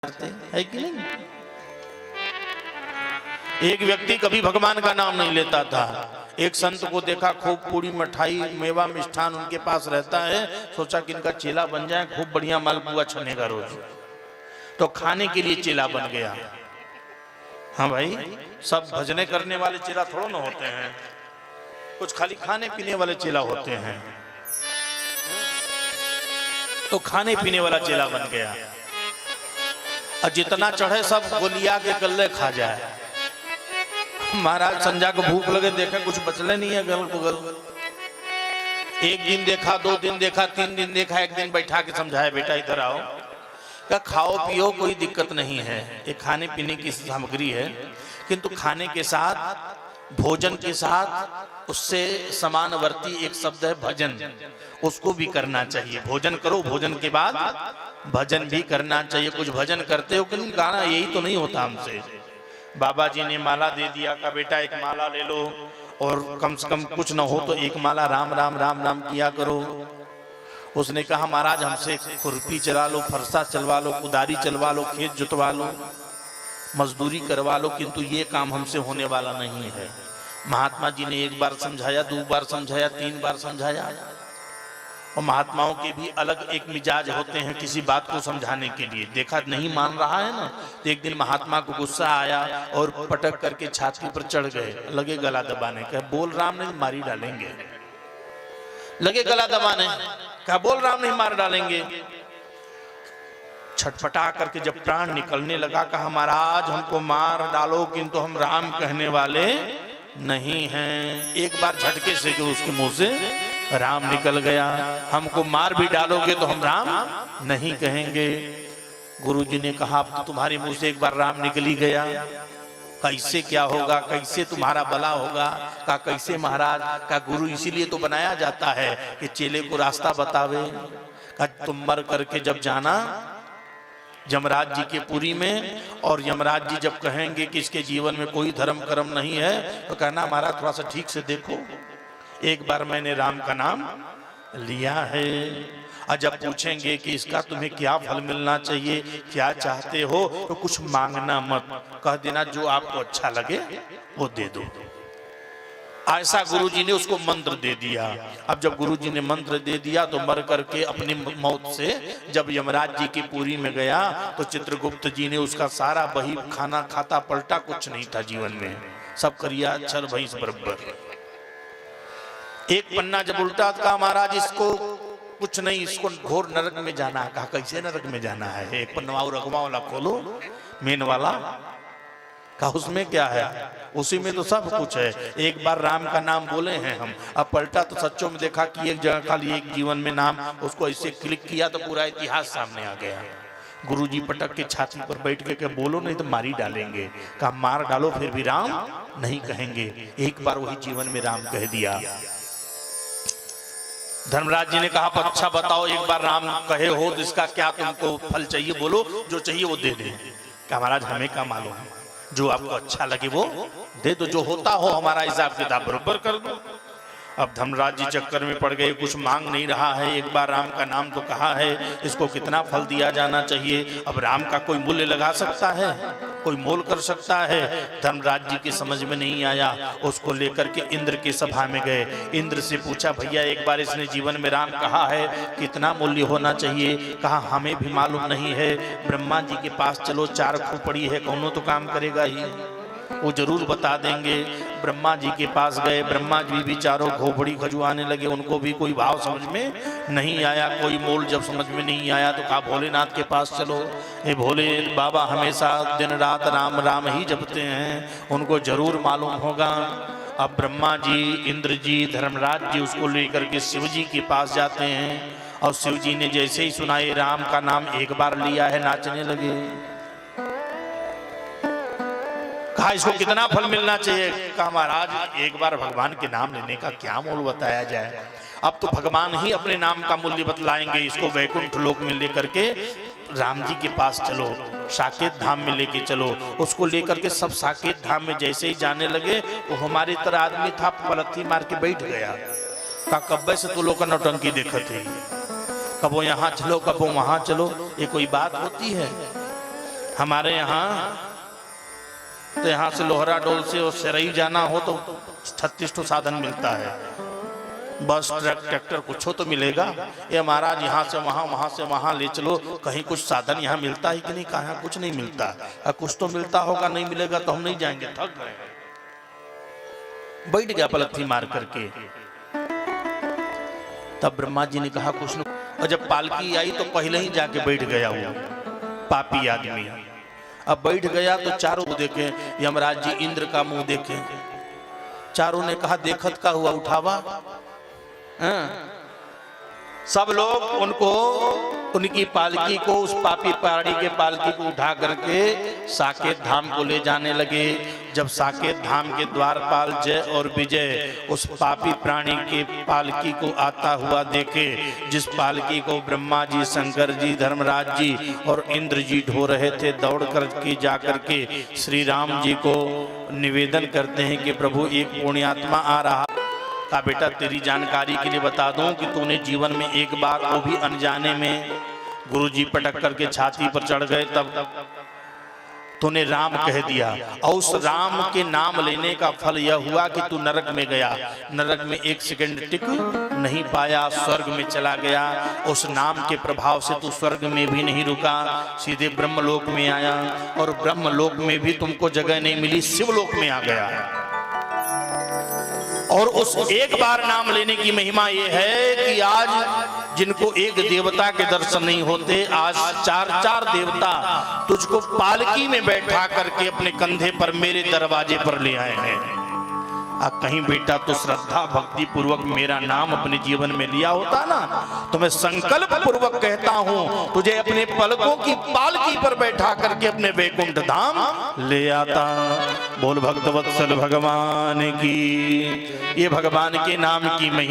करते है कि नहीं। एक व्यक्ति कभी भगवान का नाम नहीं लेता था। एक संत को देखा, खूब पूरी मिठाई मेवा मिष्ठान उनके पास रहता है, सोचा कि इनका चेला बन जाए, खूब बढ़िया मालपुआ छनेगा रोज, तो खाने के लिए चेला बन गया। हाँ भाई, सब भजने करने वाले चेला थोड़ा ना होते हैं, कुछ खाली खाने पीने वाले चेला होते हैं। तो खाने पीने वाला चेला बन गया और जितना चढ़े सब गोलिया के गले खा जाए। महाराज संजा को भूख लगे, देखे कुछ बचले नहीं है गल गुगल। एक दिन देखा, 2 दिन देखा, 3 दिन देखा, एक दिन बैठा के समझाया, बेटा इधर आओ, क्या खाओ पियो कोई दिक्कत नहीं है, ये खाने पीने की सामग्री है, किंतु खाने के साथ भोजन के साथ उससे समानवर्ती एक शब्द है भजन, उसको भी करना चाहिए। भोजन करो, भोजन के बाद भजन भी करना चाहिए। कुछ भजन करते हो कि नहीं, गाना यही तो नहीं होता हमसे। बाबा जी ने माला दे दिया, का बेटा एक माला ले लो और कम से कम कुछ न हो तो एक माला राम राम राम राम किया करो। उसने कहा महाराज हमसे खुरपी चला लो, फरसा चलवा लो, कुदारी चलवा लो, खेत जुतवा लो, मजदूरी करवा लो, किंतु ये काम हमसे होने वाला नहीं है। महात्मा जी ने 1 बार समझाया, 2 बार समझाया, 3 बार समझाया। और महात्माओं के भी अलग एक मिजाज होते हैं किसी बात को समझाने के लिए। देखा नहीं मान रहा है ना, तो एक दिन महात्मा को गुस्सा आया और पटक करके छाती पर चढ़ गए, लगे गला दबाने। कहा बोल राम नहीं मारी डालेंगे, लगे गला दबाने, कहा बोल राम नहीं मार डालेंगे। छटपटा करके जब प्राण निकलने लगा, कहा महाराज हमको मार डालो किंतु हम राम कहने वाले नहीं हैं। एक बार झटके से जो उसके मुंह से राम निकल गया। हमको मार भी डालोगे तो हम राम नहीं कहेंगे। गुरुजी ने कहा अब तो तुम्हारे मुंह से एक बार राम निकल ही गया, कैसे क्या होगा, कैसे तुम्हारा भला होगा। का कैसे महाराज, का गुरु इसीलिए तो बनाया जाता है कि चेले को रास्ता बतावे। का तुम मर करके जब जाना यमराज जी के पुरी में, और यमराज जी जब कहेंगे कि इसके जीवन में कोई धर्म कर्म नहीं है, तो कहना महाराज थोड़ा सा ठीक से देखो, एक बार मैंने राम का नाम लिया है। और जब पूछेंगे कि इसका तुम्हें क्या फल मिलना चाहिए, क्या चाहते हो, तो कुछ मांगना मत, कह देना जो आपको अच्छा लगे वो दे दो। ऐसा गुरुजी ने उसको मंत्र दे दिया। अब जब गुरुजी ने मंत्र दे दिया तो मर करके अपनी मौत से जब यमराज जी की पुरी में गया, तो चित्रगुप्त जी ने उसका सारा बही खाना खाता पलटा, कुछ नहीं था जीवन में, सब करिया छल भैंस बराबर। एक पन्ना जब उल्टा, कहा महाराज इसको कुछ नहीं, इसको घोर नरक में जाना है। कहा कैसे नरक में जाना है, एक पन्ना और रकमा वाला खोलो, मेन वाला। कहा उसमें क्या है, उसी में तो सब कुछ है। एक बार राम का नाम बोले हैं हम, अब पलटा तो सच्चों में देखा कि एक जगह खाली एक जीवन में नाम, उसको ऐसे क्लिक किया तो पूरा इतिहास सामने आ गया। गुरुजी पटक के छाती पर बैठ के बोलो नहीं तो मारी डालेंगे। कहा मार डालो फिर भी राम नहीं कहेंगे। एक बार वही जीवन में राम कह दिया। धर्मराज जी ने कहा अच्छा बताओ, एक बार राम कहे हो तो इसका क्या तुमको फल चाहिए, बोलो जो चाहिए वो दे दे। कहा महाराज हमें क्या मालूम, जो आपको अच्छा लगे वो दे दो, जो होता हो हमारा हिसाब किताब बराबर कर दो। अब धर्मराज जी चक्कर में पड़ गए, कुछ मांग नहीं रहा है, एक बार राम का नाम तो कहा है, इसको कितना फल दिया जाना चाहिए। अब राम का कोई मूल्य लगा सकता है, कोई मोल कर सकता है। धर्मराज जी की समझ में नहीं आया, उसको लेकर के इंद्र की सभा में गए। इंद्र से पूछा भैया एक बार इसने जीवन में राम कहा है, कितना मूल्य होना चाहिए। कहा हमें भी मालूम नहीं है, ब्रह्मा जी के पास चलो, 4 खोपड़ी है, कौनो तो काम करेगा ही, वो जरूर बता देंगे। ब्रह्मा जी के पास गए, ब्रह्मा जी भी चारों खोपड़ी खजुआने लगे, उनको भी कोई भाव समझ में नहीं आया, कोई मोल जब समझ में नहीं आया तो कहा भोलेनाथ के पास चलो, ये भोले बाबा हमेशा दिन रात राम राम ही जपते हैं, उनको जरूर मालूम होगा। अब ब्रह्मा जी, इंद्र जी, धर्मराज जी उसको लेकर के शिव जी के पास जाते हैं, और शिव जी ने जैसे ही सुना ये राम का नाम एक बार लिया है, नाचने लगे। कहा इसको कितना फल मिलना चाहिए। कहा महाराज एक बार भगवान के नाम लेने का क्या मोल बताया जाए, अब तो भगवान ही अपने नाम का मूल्य बतलाएंगे। इसको वैकुंठ लोक में लेकर के राम जी के पास चलो, साकेत धाम में लेके चलो। उसको लेकर के सब साकेत धाम में जैसे ही जाने लगे, वो हमारी तरह आदमी था, पलथी मार के बैठ गया। कहा कब्बे से तो लोग का नौटंकी देखते, कबो यहाँ चलो कबो वहां चलो, ये कोई बात होती है। हमारे यहाँ तो यहाँ से लोहरा डोल से और सिरई जाना हो तो 36 तो साधन मिलता है, बस ट्रक ट्रैक्टर कुछ हो तो मिलेगा। ये महाराज यहाँ से वहाँ, वहाँ से वहाँ ले चलो, कहीं कुछ साधन यहाँ मिलता है कि नहीं? कहाँ कुछ नहीं मिलता, कुछ तो मिलता होगा, नहीं मिलेगा तो हम नहीं जाएंगे, थक गए। बैठ गया पलथी मार करके। तब ब्रह्मा जी ने कहा कुछ न, और जब पालकी आई तो पहले ही जाके बैठ गया वो पापी आदमी। अब बैठ गया तो चारों को देखे, यमराज जी इंद्र का मुंह देखे, चारों ने कहा देखत का हुआ उठावा। सब लोग उनको, उनकी पालकी को, उस पापी प्राणी के पालकी को उठा करके साकेत धाम को ले जाने लगे। जब साकेत धाम के द्वारपाल जय और विजय उस पापी प्राणी के पालकी को आता हुआ देखे, जिस पालकी को ब्रह्मा जी, शंकर जी, धर्मराज जी और इंद्र जी ढो रहे थे, दौड़ करके जाकर के श्री राम जी को निवेदन करते हैं कि प्रभु एक पुण्यात्मा आ रहा। का बेटा तेरी जानकारी के लिए बता दूं कि तूने जीवन में एक बार, वो भी अनजाने में, गुरुजी पटक करके छाती पर चढ़ गए तब तूने राम कह दिया, और उस राम के नाम लेने का फल यह हुआ कि तू नरक में गया, नरक में 1 सेकंड टिक नहीं पाया, स्वर्ग में चला गया। उस नाम के प्रभाव से तू स्वर्ग में भी नहीं रुका, सीधे ब्रह्मलोक में आया, और ब्रह्मलोक में भी तुमको जगह नहीं मिली, शिवलोक में आ गया। और उस एक बार नाम लेने की महिमा यह है कि आज जिनको एक देवता के दर्शन नहीं होते, आज 4 देवता तुझको पालकी में बैठा करके अपने कंधे पर मेरे दरवाजे पर ले आए हैं। कहीं बेटा तो श्रद्धा भक्ति पूर्वक मेरा नाम अपने जीवन में लिया होता ना, तो मैं संकल्प पूर्वक कहता हूं तुझे अपने पलकों की पालकी पर बैठा करके अपने वैकुंठ धाम ले आता। बोल भक्तवत्सल भगवान की, ये भगवान के नाम की महिमा।